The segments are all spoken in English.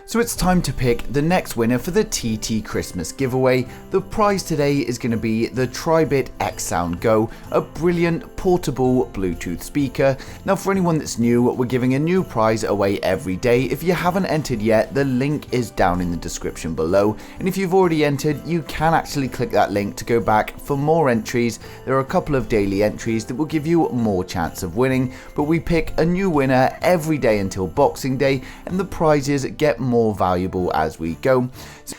So it's time to pick the next winner for the TT Christmas giveaway. The prize today is going to be the Tribit Xsound Go, a brilliant portable Bluetooth speaker. Now for anyone that's new, we're giving a new prize away every day. If you haven't entered yet, the link is down in the description below. And if you've already entered, you can actually click that link to go back for more entries. There are a couple of daily entries that will give you more chance of winning, but we pick a new winner every day until Boxing Day, and the prizes get more valuable as we go.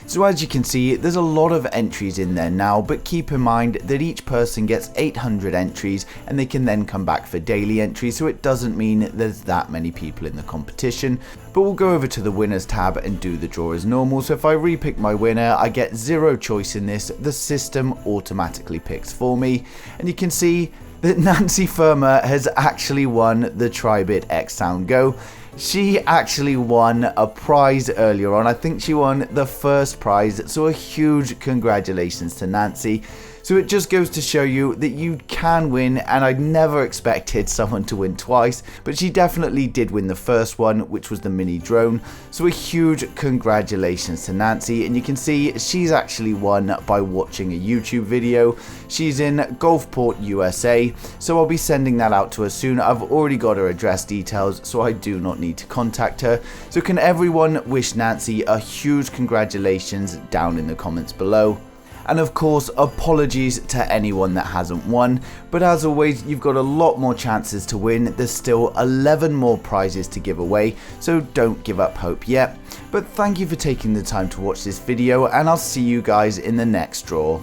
So as you can see, there's a lot of entries in there now, but keep in mind that each person gets 800 entries and they can then come back for daily entries, so it doesn't mean there's that many people in the competition. But we'll go over to the winners tab and do the draw as normal. So if I repick my winner, I get zero choice in this. The system automatically picks for me, and you can see that Nancy Firma has actually won the Tribit Xsound Go. She actually won a prize earlier on. I think she won the first prize, so a huge congratulations to Nancy. So it just goes to show you that you can win, and I never expected someone to win twice, but she definitely did win the first one, which was the mini drone. So a huge congratulations to Nancy, and you can see she's actually won by watching a YouTube video. She's in Gulfport, USA, so I'll be sending that out to her soon. I've already got her address details, so I do not need to contact her. So can everyone wish Nancy a huge congratulations down in the comments below. And of course, apologies to anyone that hasn't won, but as always, you've got a lot more chances to win. There's still 11 more prizes to give away, so don't give up hope yet. But thank you for taking the time to watch this video, and I'll see you guys in the next draw.